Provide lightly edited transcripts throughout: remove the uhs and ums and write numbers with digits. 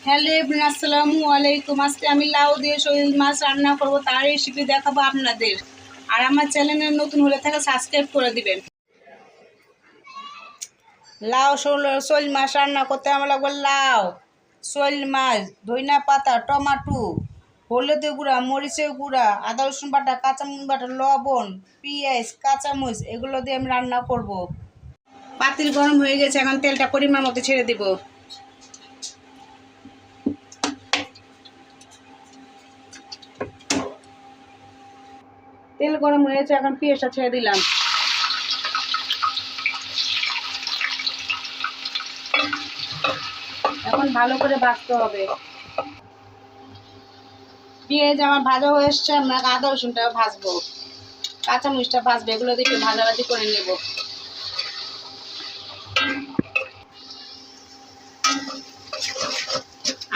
Hello everyone, আসসালামু আলাইকুম। আজকে আমি লাউ দিয়ে শোল মাছ রান্না করব, তার রেসিপি দেখাবো আপনাদের। আর আমার চ্যানেলে নতুন হলে থাকে সাবস্ক্রাইব করে দিবেন। লাউ শোল মাছ রান্না করতে আমার লাগবে লাউ, শোল মাছ, ধনিয়া পাতা, টমাটো, হলুদের গুঁড়া, মরিচের গুঁড়া, আদা রসুন বাটা, কাঁচামরিচ বাটা, লবণ, পেঁয়াজ, কাঁচামরিচ, এগুলো দিয়ে আমি রান্না করব। পাতিল গরম হয়ে গেছে, এখন তেলটা পরিমাণ মতো ছেড়ে দিব। তেল গরম হয়েছে, এখন পেঁয়াজটা ছেড়ে দিলাম। এখন ভালো করে ভাজতে হবে। পেঁয়াজ আমার ভাজা হয়ে এসছে, আমরা আদা রসুনটা ভাজবো, কাঁচামরিচটা ভাজবো, এগুলো দিয়ে একটু ভাজাভাজি করে নেব।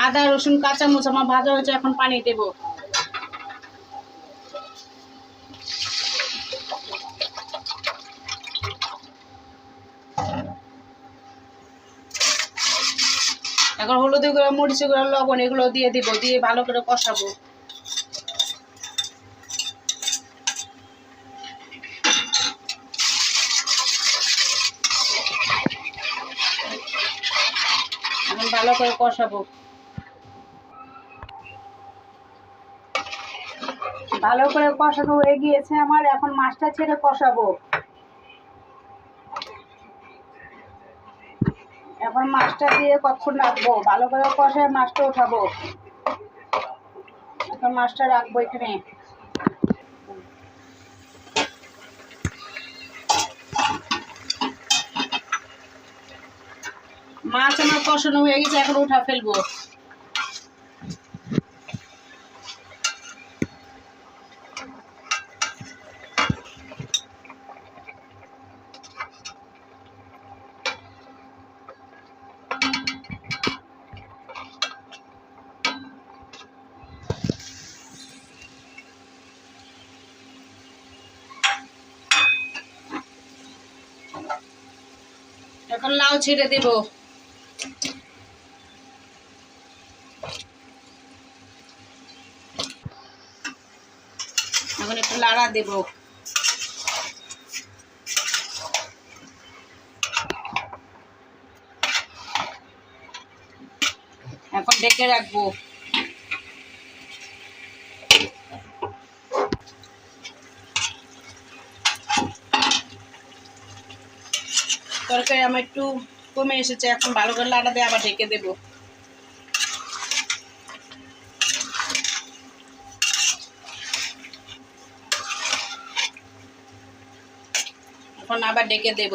আদা রসুন কাঁচামরিচ আমার ভাজা হয়েছে, এখন পানি দেব। এখন হলুদের গুঁড়া, মরিচের গুঁড়া, লবণ এগুলো দিয়ে দিব, দিয়ে ভালো করে কষাবো। এখন ভালো করে কষাবো। ভালো করে কষানো হয়ে গিয়েছে আমার, এখন মাছটা ছেড়ে কষাবো। এখন মাছটা দিয়ে কতক্ষণ রাখবো, ভালো করে কষায় মাছটা উঠাবো। এখন মাছটা রাখবো এখানে। মাছ আমার কষানো হয়ে গেছে, এখন উঠা ফেলবো। এখন লাউ ছেড়ে দেব। এখন একটু লাড়া দেব। এখন ঢেকে রাখবো। তরকারি আমার একটু কমে এসেছে, এখন ভালো করে লাড়া দিয়ে আবার ঢেকে দেব। এখন আবার ঢেকে দেব।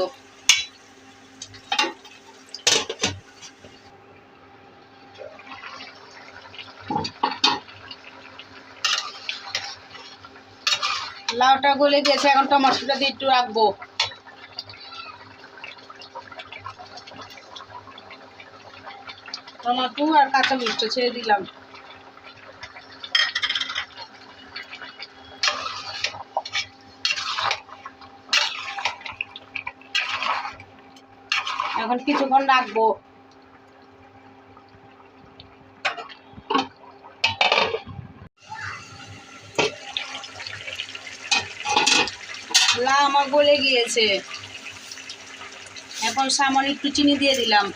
লাউটা গলে গেছে, এখন টমেটোটা দিয়ে একটু রাখবো। টমেটো আর কাঁচা মরিচটা ছেড়ে দিলাম। এখন কিছুক্ষণ রাখবো। লাউ আমার গলে গিয়েছে, এখন সামান্য একটু চিনি দিয়ে দিলাম।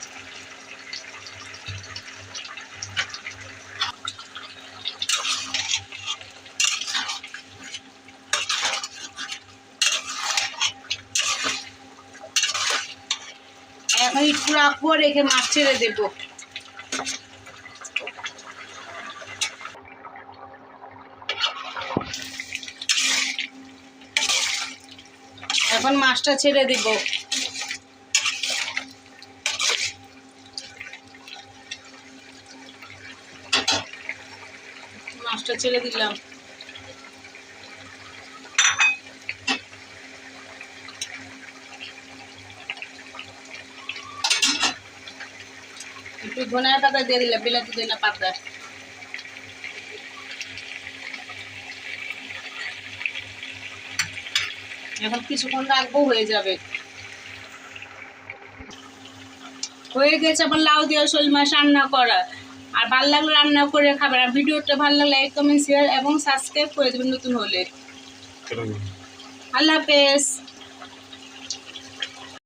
এখন একটু রাখবো, রেখে মাছ ছেড়ে দেব। এখন মাছটা ছেড়ে দিব। মাছটা ছেড়ে দিলাম। একটু ধনিয়া পাতা দিয়ে দিলাম, বিলাতি ধনিয়া পাতা। এখন কিছুক্ষণ রাখবো, হয়ে যাবে। হয়ে গেছে আমার লাউ দিয়ে শোল মাছ রান্না করা। আর ভালো লাগলে রান্না করে খাবেন। আর ভিডিওটা ভালো লাগলে লাইক কমেন্ট শেয়ার এবং সাবস্ক্রাইব করে দেবেন নতুন হলে। আল্লাহ হাফেজ।